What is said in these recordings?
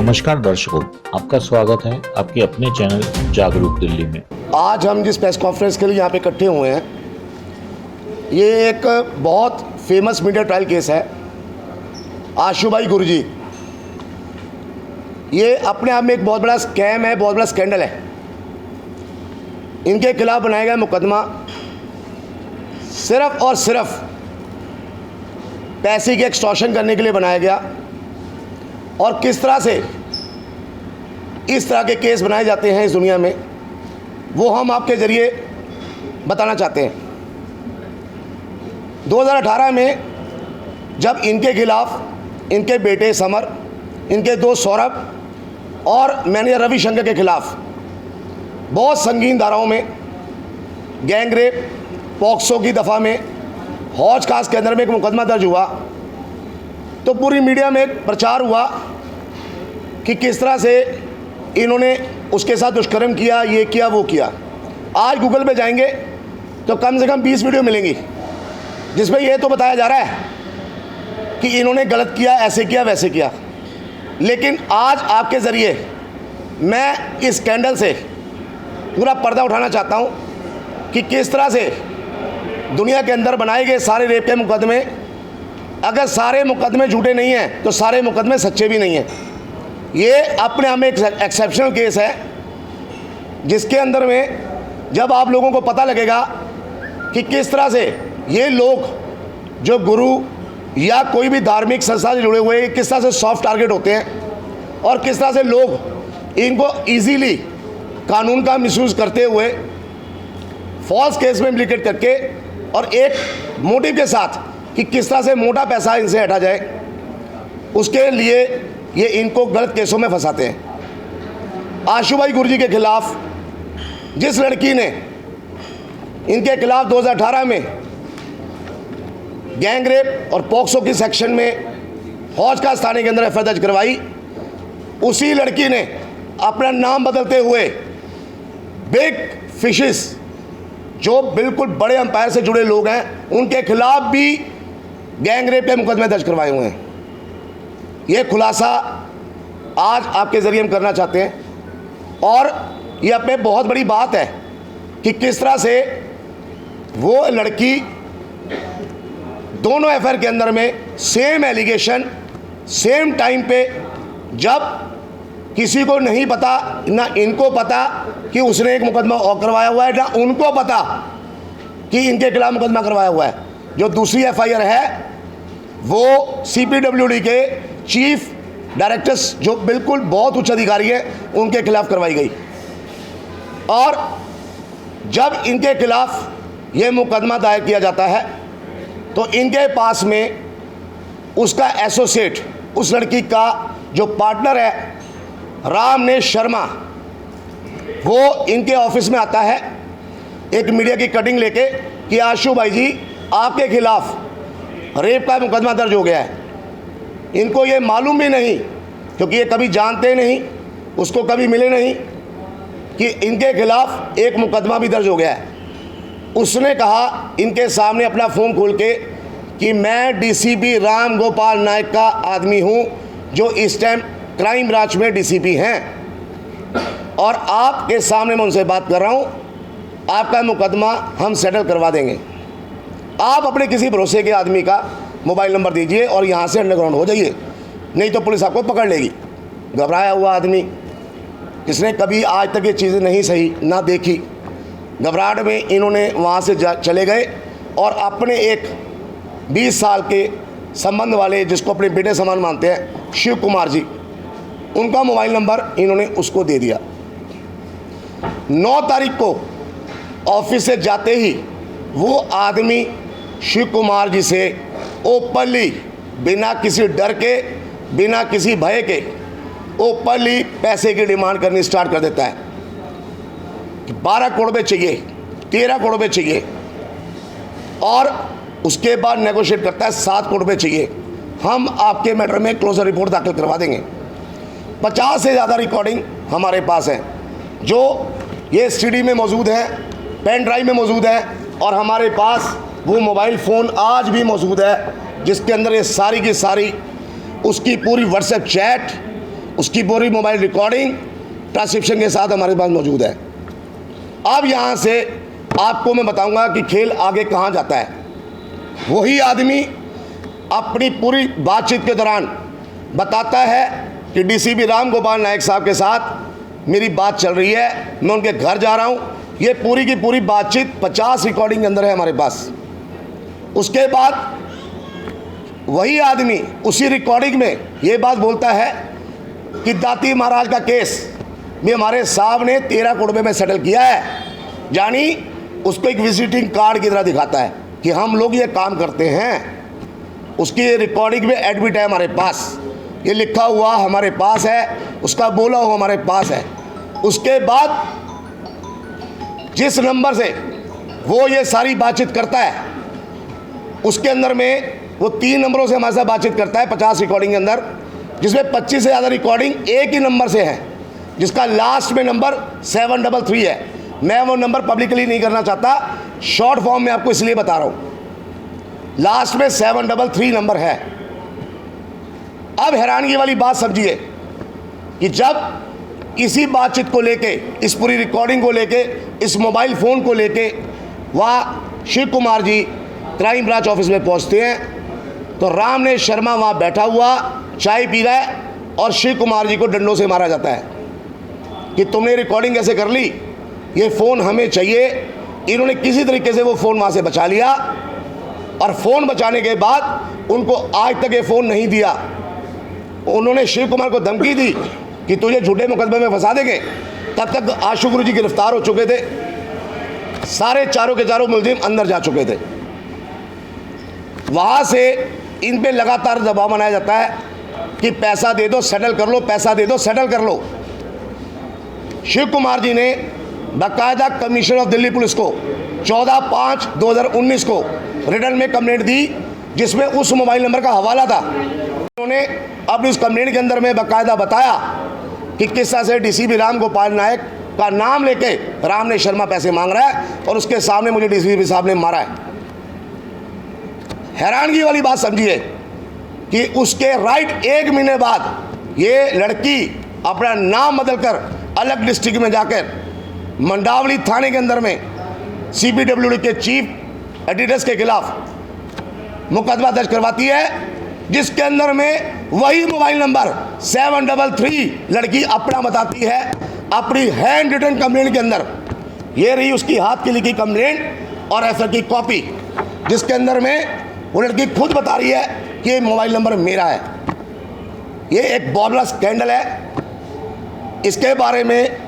नमस्कार दर्शकों, आपका स्वागत है आपके अपने चैनल जागरूक दिल्ली में। आज हम जिस प्रेस कॉन्फ्रेंस के लिए यहाँ पे इकट्ठे हुए हैं, ये एक बहुत फेमस मीडिया ट्रायल केस है। आशुभाई गुरजी, ये अपने आप में एक बहुत बड़ा स्कैम है, बहुत बड़ा स्कैंडल है। इनके खिलाफ बनाया गया मुकदमा सिर्फ और सिर्फ पैसे की एक्सटॉर्शन करने के लिए बनाया गया। और किस तरह से इस तरह के केस बनाए जाते हैं इस दुनिया में, वो हम आपके ज़रिए बताना चाहते हैं। 2018 में जब इनके खिलाफ इनके बेटे समर, इनके दोस्त सौरभ और मैनेजर रविशंकर के खिलाफ बहुत संगीन धाराओं में गैंग रेप, पॉक्सो की दफ़ा में, हौज खास के अंदर में एक मुकदमा दर्ज हुआ, तो पूरी मीडिया में एक प्रचार हुआ कि किस तरह से इन्होंने उसके साथ दुष्कर्म किया, ये किया, वो किया। आज गूगल पे जाएंगे तो कम से कम 20 वीडियो मिलेंगी जिसमें ये तो बताया जा रहा है कि इन्होंने गलत किया, ऐसे किया, वैसे किया। लेकिन आज आपके ज़रिए मैं इस स्कैंडल से पूरा पर्दा उठाना चाहता हूँ कि किस तरह से दुनिया के अंदर बनाए गए सारे रेप के मुकदमे, अगर सारे मुकदमे झूठे नहीं हैं तो सारे मुकदमे सच्चे भी नहीं हैं। ये अपने आप में एक एक्सेप्शनल केस है जिसके अंदर में जब आप लोगों को पता लगेगा कि किस तरह से ये लोग जो गुरु या कोई भी धार्मिक संस्था से जुड़े हुए किस तरह से सॉफ्ट टारगेट होते हैं और किस तरह से लोग इनको ईजीली कानून का मिसयूज़ करते हुए फॉल्स केस में इम्प्लीकेट करके और एक मोटिव के साथ कि किस तरह से मोटा पैसा इनसे हटा जाए, उसके लिए ये इनको गलत केसों में फंसाते हैं। आशुभाई गुरजी के खिलाफ जिस लड़की ने इनके खिलाफ 2018 में गैंग रेप और पॉक्सो की सेक्शन में हौज खास थाने के अंदर एफआईआर दर्ज करवाई, उसी लड़की ने अपना नाम बदलते हुए बिग फिशेस, जो बिल्कुल बड़े अंपायर से जुड़े लोग हैं, उनके खिलाफ भी गैंग रेप के मुकदमे दर्ज करवाए हुए हैं। ये खुलासा आज आपके ज़रिए हम करना चाहते हैं। और ये अपने बहुत बड़ी बात है कि किस तरह से वो लड़की दोनों एफआईआर के अंदर में सेम एलिगेशन सेम टाइम पे, जब किसी को नहीं पता, ना इनको पता कि उसने एक मुकदमा और करवाया हुआ है, ना उनको पता कि इनके खिलाफ मुकदमा करवाया हुआ है। जो दूसरी एफआईआर है वो सीपीडब्ल्यूडी के चीफ डायरेक्टर्स, जो बिल्कुल बहुत उच्च अधिकारी हैं, उनके खिलाफ करवाई गई। और जब इनके खिलाफ ये मुकदमा दायर किया जाता है तो इनके पास में उसका एसोसिएट, उस लड़की का जो पार्टनर है रामनेश शर्मा, वो इनके ऑफिस में आता है एक मीडिया की कटिंग लेके कि आशु भाई जी, आपके खिलाफ रेप का मुकदमा दर्ज हो गया है। इनको ये मालूम भी नहीं, क्योंकि ये कभी जानते नहीं, उसको कभी मिले नहीं, कि इनके खिलाफ एक मुकदमा भी दर्ज हो गया है। उसने कहा इनके सामने अपना फ़ोन खोल के कि मैं डीसीपी राम गोपाल नायक का आदमी हूँ, जो इस टाइम क्राइम ब्रांच में डीसीपी हैं, और आपके सामने मैं उनसे बात कर रहा हूँ, आपका मुकदमा हम सेटल करवा देंगे। आप अपने किसी भरोसे के आदमी का मोबाइल नंबर दीजिए और यहाँ से अंडरग्राउंड हो जाइए, नहीं तो पुलिस आपको पकड़ लेगी। घबराया हुआ आदमी, इसने कभी आज तक ये चीज़ें नहीं सही ना देखी, घबराहट में इन्होंने वहाँ से चले गए और अपने एक 20 साल के संबंध वाले, जिसको अपने बेटे समान मानते हैं, शिव कुमार जी, उनका मोबाइल नंबर इन्होंने उसको दे दिया। 9 तारीख को ऑफिस से जाते ही वो आदमी शिव कुमार जी से ओपनली, बिना किसी डर के, बिना किसी भय के, ओपनली पैसे की डिमांड करनी स्टार्ट कर देता है कि 12 करोड़ रुपये चाहिए, 13 करोड़ रुपये चाहिए, और उसके बाद नेगोशिएट करता है 7 करोड़ रुपये चाहिए, हम आपके मैटर में क्लोजर रिपोर्ट दाखिल करवा देंगे। 50 से ज़्यादा रिकॉर्डिंग हमारे पास है, जो ये सीडी में मौजूद है, पेन ड्राइव में मौजूद है, और हमारे पास वो मोबाइल फ़ोन आज भी मौजूद है जिसके अंदर ये सारी की सारी उसकी पूरी व्हाट्सएप चैट, उसकी पूरी मोबाइल रिकॉर्डिंग ट्रांसक्रिप्शन के साथ हमारे पास मौजूद है। अब यहाँ से आपको मैं बताऊंगा कि खेल आगे कहाँ जाता है। वही आदमी अपनी पूरी बातचीत के दौरान बताता है कि डीसीपी राम गोपाल नायक साहब के साथ मेरी बात चल रही है, मैं उनके घर जा रहा हूँ। ये पूरी की पूरी बातचीत 50 रिकॉर्डिंग के अंदर है हमारे पास। उसके बाद वही आदमी उसी रिकॉर्डिंग में ये बात बोलता है कि दाती महाराज का केस भी हमारे साहब ने 13 करोड़ में सेटल किया है, यानी उसको एक विजिटिंग कार्ड की तरह दिखाता है कि हम लोग ये काम करते हैं। उसकी रिकॉर्डिंग में एडमिट है हमारे पास, ये लिखा हुआ हमारे पास है, उसका बोला हुआ हमारे पास है। उसके बाद जिस नंबर से वो ये सारी बातचीत करता है, उसके अंदर में वो 3 नंबरों से हमारे साथ बातचीत करता है 50 रिकॉर्डिंग के अंदर, जिसमें 25 से ज़्यादा रिकॉर्डिंग एक ही नंबर से है, जिसका लास्ट में नंबर 733 है। मैं वो नंबर पब्लिकली नहीं करना चाहता, शॉर्ट फॉर्म में आपको इसलिए बता रहा हूँ। लास्ट में 733 नंबर है। अब हैरानगी वाली बात समझिए कि जब इसी बातचीत को लेके, इस पूरी रिकॉर्डिंग को लेके, इस मोबाइल फ़ोन को लेके वहाँ Shiv Kumar ji crime branch office में पहुँचते हैं, तो रामनेश शर्मा वहाँ बैठा हुआ चाय पी रहा है और शिव कुमार जी को डंडों से मारा जाता है कि तुमने रिकॉर्डिंग कैसे कर ली, ये फ़ोन हमें चाहिए। इन्होंने किसी तरीके से वो फ़ोन वहाँ से बचा लिया और फ़ोन बचाने के बाद उनको आज तक ये फ़ोन नहीं दिया। उन्होंने शिव कुमार को धमकी दी कि तुझे झूठे मुकदमे में फंसा देंगे। तब तक आशु गुरु जी गिरफ्तार हो चुके थे, सारे चारों के चारों मुलजिम अंदर जा चुके थे। वहाँ से इन पे लगातार दबाव बनाया जाता है कि पैसा दे दो सेटल कर लो, पैसा दे दो सेटल कर लो। शिव कुमार जी ने बाकायदा कमिश्नर ऑफ दिल्ली पुलिस को 14/5/2019 को रिटर्न में कंप्लेंट दी, जिसमें उस मोबाइल नंबर का हवाला था। उन्होंने अपनी उस कंप्लेंट के अंदर में बाकायदा बताया कि किस तरह से डीसीपी राम गोपाल नायक का नाम लेके रामनेश शर्मा पैसे मांग रहा है और उसके सामने मुझे डीसीपी साहब ने मारा है। हैरानगी वाली बात समझिए कि उसके राइट 1 महीने बाद ये लड़की अपना नाम बदलकर अलग डिस्ट्रिक्ट में जाकर मंडावली थाने के अंदर में सीपीडब्ल्यूडी के चीफ एडिटर्स के खिलाफ मुकदमा दर्ज करवाती है, जिसके अंदर में वही मोबाइल नंबर 733 लड़की अपना बताती है अपनी हैंड रिटन कंप्लेंट के अंदर। ये रही उसकी हाथ की लिखी कंप्लेंट और एफआईआर की कॉपी, जिसके अंदर में वो लड़की खुद बता रही है कि ये मोबाइल नंबर मेरा है। ये एक बॉबला स्कैंडल है। इसके बारे में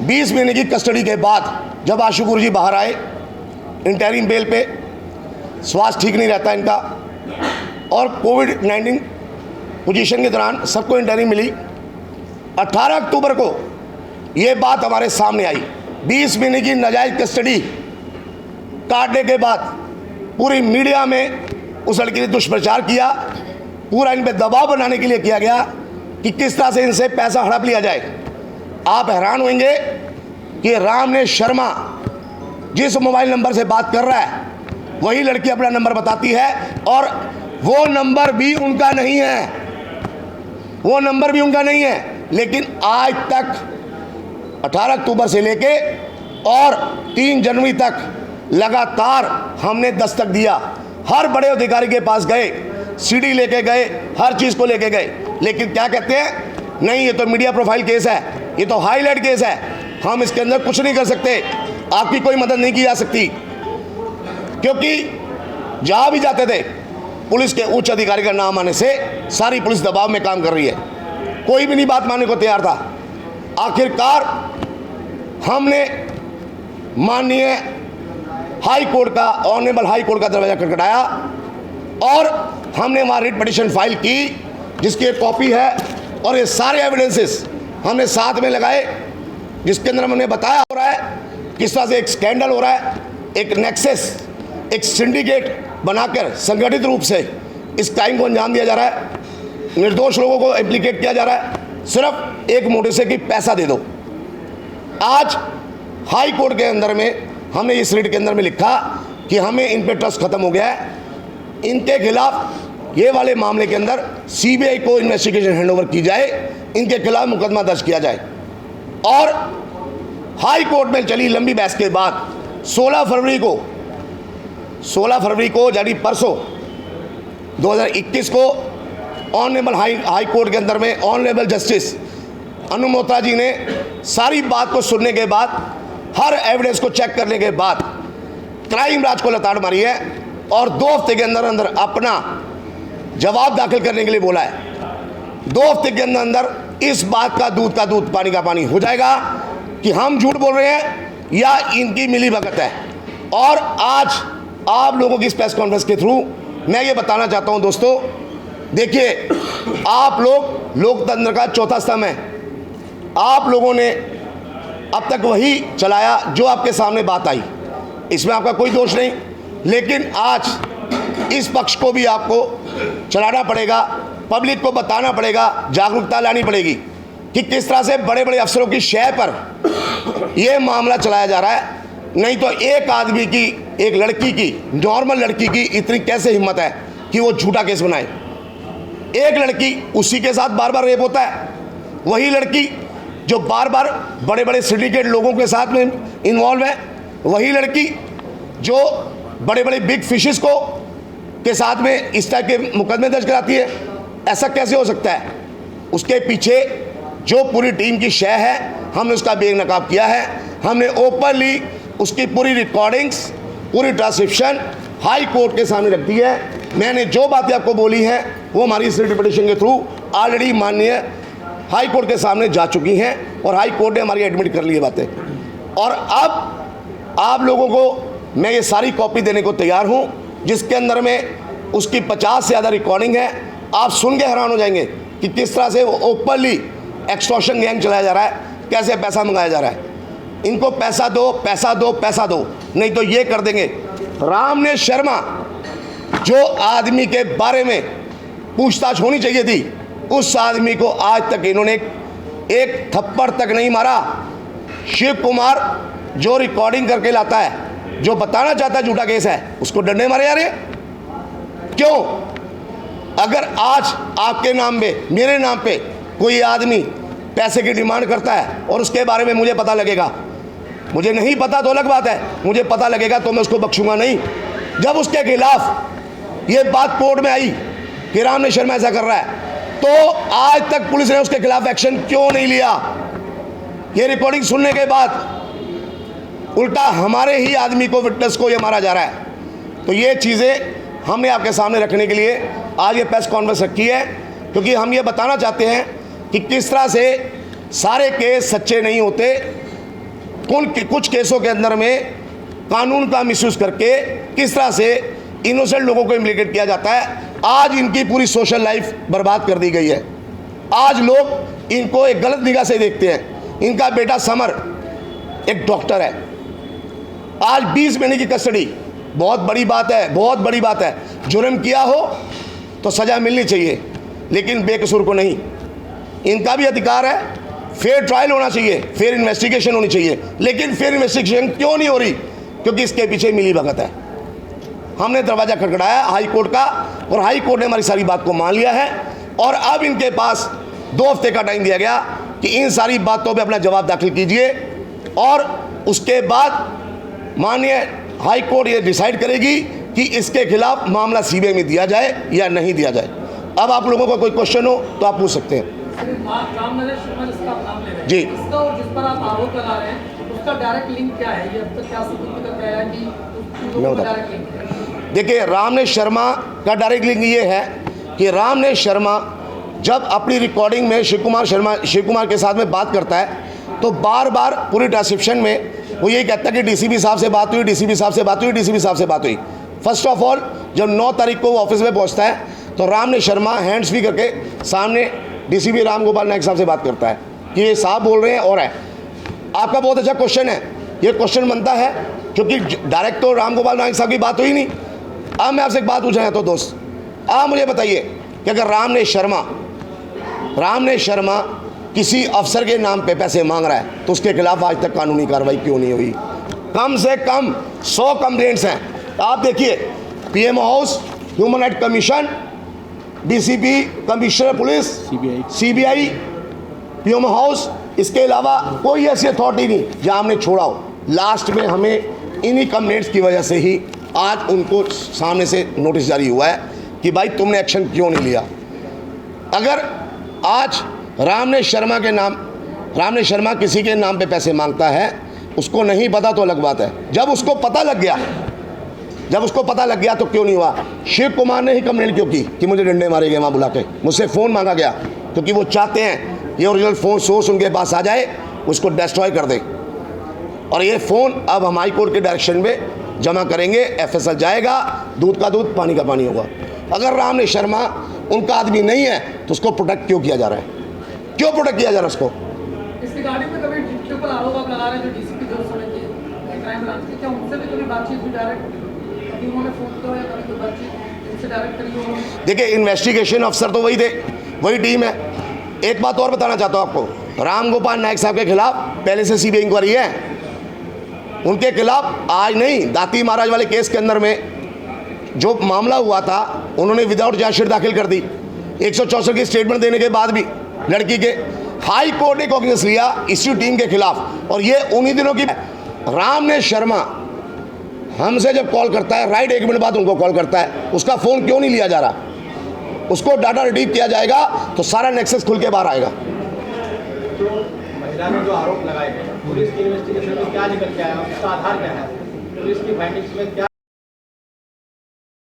20 महीने की कस्टडी के बाद जब आशु गुरु जी बाहर आए इंटरिम बेल पे, स्वास्थ्य ठीक नहीं रहता इनका और कोविड-19 पोजीशन के दौरान सबको इंटरिम मिली। 18 अक्टूबर को ये बात हमारे सामने आई। 20 महीने की नाजायज़ कस्टडी काटने के बाद पूरी मीडिया में उस लड़की ने दुष्प्रचार किया, पूरा इन पर दबाव बनाने के लिए किया गया कि किस तरह से इनसे पैसा हड़प लिया जाए। आप हैरान होंगे कि रामनेश शर्मा जिस मोबाइल नंबर से बात कर रहा है वही लड़की अपना नंबर बताती है और वो नंबर भी उनका नहीं है, वो नंबर भी उनका नहीं है। लेकिन आज तक 18 अक्टूबर से लेके और 3 जनवरी तक लगातार हमने दस्तक दिया। हर बड़े अधिकारी के पास गए, सीडी लेके गए, हर चीज़ को लेके गए, लेकिन क्या कहते हैं, नहीं ये तो मीडिया प्रोफाइल केस है, ये तो हाईलाइट केस है, हम इसके अंदर कुछ नहीं कर सकते, आपकी कोई मदद नहीं की जा सकती। क्योंकि जहाँ भी जाते थे पुलिस के उच्च अधिकारी का नाम आने से सारी पुलिस दबाव में काम कर रही है, कोई भी नहीं बात मानने को तैयार था। आखिरकार हमने माननीय हाई कोर्ट का, ऑनरेबल हाई कोर्ट का दरवाजा खटखटाया और हमने वहाँ रिट पिटीशन फाइल की, जिसकी एक कॉपी है और ये सारे एविडेंसेस हमने साथ में लगाए, जिसके अंदर हमने बताया हो रहा है किस तरह से एक स्कैंडल हो रहा है, एक नेक्सस, एक सिंडिकेट बनाकर संगठित रूप से इस क्राइम को अंजाम दिया जा रहा है। निर्दोष लोगों को इम्प्लीकेट किया जा रहा है सिर्फ एक मोटिव से कि पैसा दे दो। आज हाई कोर्ट के अंदर में हमने इस रिट के अंदर में लिखा कि हमें इन पे ट्रस्ट खत्म हो गया है, इनके खिलाफ ये वाले मामले के अंदर सीबीआई को इन्वेस्टिगेशन हैंडओवर की जाए, इनके खिलाफ मुकदमा दर्ज किया जाए। और हाई कोर्ट में चली लंबी बहस के बाद 16 फरवरी को यानी परसों 2021 को ऑनरेबल हाई कोर्ट के अंदर में ऑनरेबल जस्टिस अनु मोत्रा जी ने सारी बात को सुनने के बाद, हर एविडेंस को चेक करने के बाद क्राइम ब्रांच को लताड़ मारी है और 2 हफ्ते के अंदर अंदर अपना जवाब दाखिल करने के लिए बोला है। 2 हफ्ते के अंदर अंदर इस बात का दूध पानी का पानी हो जाएगा कि हम झूठ बोल रहे हैं या इनकी मिली भगत है। और आज आप लोगों की इस प्रेस कॉन्फ्रेंस के थ्रू मैं ये बताना चाहता हूं दोस्तों, देखिए आप लोग लोकतंत्र का चौथा स्तंभ है। आप लोगों ने अब तक वही चलाया जो आपके सामने बात आई, इसमें आपका कोई दोष नहीं, लेकिन आज इस पक्ष को भी आपको चलाना पड़ेगा, पब्लिक को बताना पड़ेगा, जागरूकता लानी पड़ेगी कि किस तरह से बड़े बड़े अफसरों की शय पर यह मामला चलाया जा रहा है। नहीं तो एक आदमी की, एक लड़की की, नॉर्मल लड़की की इतनी कैसे हिम्मत है कि वो झूठा केस बनाए। एक लड़की, उसी के साथ बार बार रेप होता है, वही लड़की जो बार बार बड़े बड़े सिंडिकेट लोगों के साथ में इन्वॉल्व है, वही लड़की जो बड़े बड़े बिग फिशेस को के साथ में इस टाइप के मुकदमे दर्ज कराती है। ऐसा कैसे हो सकता है? उसके पीछे जो पूरी टीम की शय है, हमने उसका बेनकाब किया है। हमने ओपनली उसकी पूरी रिकॉर्डिंग्स, पूरी ट्रांसक्रिप्शन हाई कोर्ट के सामने रख दी है। मैंने जो बातें आपको बोली हैं वो हमारी इस पिटीशन के थ्रू ऑलरेडी माननीय हाई कोर्ट के सामने जा चुकी हैं और हाई कोर्ट ने हमारी एडमिट कर ली है बातें। और अब आप लोगों को मैं ये सारी कॉपी देने को तैयार हूँ, जिसके अंदर में उसकी 50 से ज़्यादा रिकॉर्डिंग है। आप सुन के हैरान हो जाएंगे कि किस तरह से वो ओपनली एक्सटॉर्शन गैंग चलाया जा रहा है, कैसे पैसा मंगाया जा रहा है। इनको पैसा दो, पैसा दो, पैसा दो, नहीं तो ये कर देंगे। रामनेश शर्मा जो आदमी के बारे में पूछताछ होनी चाहिए थी, उस आदमी को आज तक इन्होंने एक थप्पड़ तक नहीं मारा। शिव कुमार जो रिकॉर्डिंग करके लाता है, जो बताना चाहता है झूठा केस है, उसको डंडे मारे जा रहे हैं। क्यों? अगर आज आपके नाम पे, मेरे नाम पे कोई आदमी पैसे की डिमांड करता है और उसके बारे में मुझे पता लगेगा, मुझे नहीं पता तो अलग बात है, मुझे पता लगेगा तो मैं उसको बख्शूंगा नहीं। जब उसके खिलाफ ये बात कोर्ट में आई कि रामनेश शर्मा ऐसा कर रहा है, तो आज तक पुलिस ने उसके खिलाफ एक्शन क्यों नहीं लिया? ये रिकॉर्डिंग सुनने के बाद उल्टा हमारे ही आदमी को, विटनेस को ये मारा जा रहा है। तो ये चीज़ें हमने आपके सामने रखने के लिए आज ये प्रेस कॉन्फ्रेंस रखी है, क्योंकि हम ये बताना चाहते हैं कि किस तरह से सारे केस सच्चे नहीं होते। कुछ केसों के अंदर में कानून का मिसयूज करके किस तरह से इनोसेंट लोगों को इम्प्लीकेट किया जाता है। आज इनकी पूरी सोशल लाइफ बर्बाद कर दी गई है। आज लोग इनको एक गलत निगाह से देखते हैं। इनका बेटा समर एक डॉक्टर है, आज 20 महीने की कस्टडी, बहुत बड़ी बात है, बहुत बड़ी बात है। जुर्म किया हो तो सज़ा मिलनी चाहिए, लेकिन बेकसूर को नहीं। इनका भी अधिकार है, फेयर ट्रायल होना चाहिए, फेयर इन्वेस्टिगेशन होनी चाहिए, लेकिन फेयर इन्वेस्टिगेशन क्यों नहीं हो रही? क्योंकि इसके पीछे मिली भगत है। हमने दरवाज़ा खटखटाया हाई कोर्ट का, और हाई कोर्ट ने हमारी सारी बात को मान लिया है। और अब इनके पास 2 हफ्ते का टाइम दिया गया कि इन सारी बातों पे अपना जवाब दाखिल कीजिए, और उसके बाद माननीय हाई कोर्ट ये डिसाइड करेगी कि इसके खिलाफ मामला सीबीआई में दिया जाए या नहीं दिया जाए। अब आप लोगों का कोई क्वेश्चन हो तो आप पूछ सकते हैं। रामनेश शर्मा जिसका आप नाम ले रहे हैं, जी, इसका और जिस पर आप आरोप लगा रहे हैं, उसका डायरेक्ट लिंक क्या है? ये अब तक क्या सबूत करके आया कि उन लोगों का डायरेक्ट लिंक है? देखिए, रामनेश शर्मा का डायरेक्ट लिंक ये है कि रामनेश शर्मा जब अपनी रिकॉर्डिंग में शिव कुमार के साथ में बात करता है, तो बार बार पूरी ट्रांसक्रिप्शन में वो ये कहता है कि डीसीपी साहब से बात हुई, डीसीपी साहब से बात हुई, डीसीपी साहब से बात हुई। फर्स्ट ऑफ ऑल, जब 9 तारीख को वो ऑफिस में पहुंचता है, तो रामनेश शर्मा हैंड्स फ्री करके सामने डीसीपी राम गोपाल नायक साहब से बात करता है कि ये साहब बोल रहे हैं और है। आपका बहुत अच्छा क्वेश्चन है, ये क्वेश्चन बनता है क्योंकि डायरेक्ट तो राम गोपाल नायक साहब की बात हुई नहीं। अब मैं आपसे एक बात पूछना है तो दोस्त, आप मुझे बताइए कि अगर रामनेश शर्मा किसी अफसर के नाम पे पैसे मांग रहा है, तो उसके खिलाफ आज तक कानूनी कार्रवाई क्यों नहीं हुई? कम से कम 100 कंप्लेंट्स हैं। आप देखिए, PM house, human right commission, DCP, commissioner police, CBI, PM house, इसके अलावा कोई ऐसी अथॉरिटी नहीं जहां हमने छोड़ा हो। लास्ट में हमें इन्हीं कंप्लेंट्स की वजह से ही आज उनको सामने से नोटिस जारी हुआ है कि भाई तुमने एक्शन क्यों नहीं लिया। अगर आज रामनेश शर्मा किसी के नाम पे पैसे मांगता है, उसको नहीं पता तो अलग बात है। जब उसको पता लग गया तो क्यों नहीं हुआ। शिव कुमार ने ही कंप्लेंट क्यों की कि मुझे डंडे मारे गए वहाँ बुला के, मुझसे फ़ोन मांगा गया, क्योंकि वो चाहते हैं ये ओरिजिनल फ़ोन सोर्स उनके पास आ जाए, उसको डिस्ट्रॉय कर दे। और ये फ़ोन अब हम हाई कोर्ट के डायरेक्शन में जमा करेंगे, एफएसएल जाएगा, दूध का दूध पानी का पानी होगा। अगर रामनेश शर्मा उनका आदमी नहीं है तो उसको प्रोटेक्ट क्यों किया जा रहा है, क्यों प्रोटेक्ट किया जा रहा है उसको। इसके गाड़ी में कभी जिसके ऊपर आरोप आप लगा रहे हैं जो डीसीपी जो समय के क्राइम ब्रांच के, क्या उनसे भी कभी बातचीत हुई डायरेक्ट, कभी उन्होंने फोन किया या कभी कोई बातचीत उनसे डायरेक्ट करी हो? देखिए, इन्वेस्टिगेशन अफसर तो वही थे, वही टीम है। एक बात और बताना चाहता हूँ आपको, राम गोपाल नायक साहब के खिलाफ पहले से सीबीआई इंक्वायरी है। उनके खिलाफ आज नहीं, दाती महाराज वाले केस के अंदर में जो मामला हुआ था उन्होंने विदाउट चार्जशीट दाखिल कर दी, 164 की स्टेटमेंट देने के बाद भी लड़की के। हाई कोर्ट ने कॉग्निजेंस लिया इसी टीम के खिलाफ, और ये उन्हीं दिनों की। रामनेश शर्मा हमसे जब कॉल करता है, राइट 1 मिनट बाद उनको कॉल करता है, उसका फ़ोन क्यों नहीं लिया जा रहा। उसको डाटा रिट्रीव किया जाएगा तो सारा नेक्सस खुल के बाहर आएगा। तो महिला ने जो आरोप लगाए हैं, पुलिस की इन्वेस्टिगेशन में क्या निकल के आया, उसका आधार क्या है, पुलिस की फाइंडिंग्स में क्या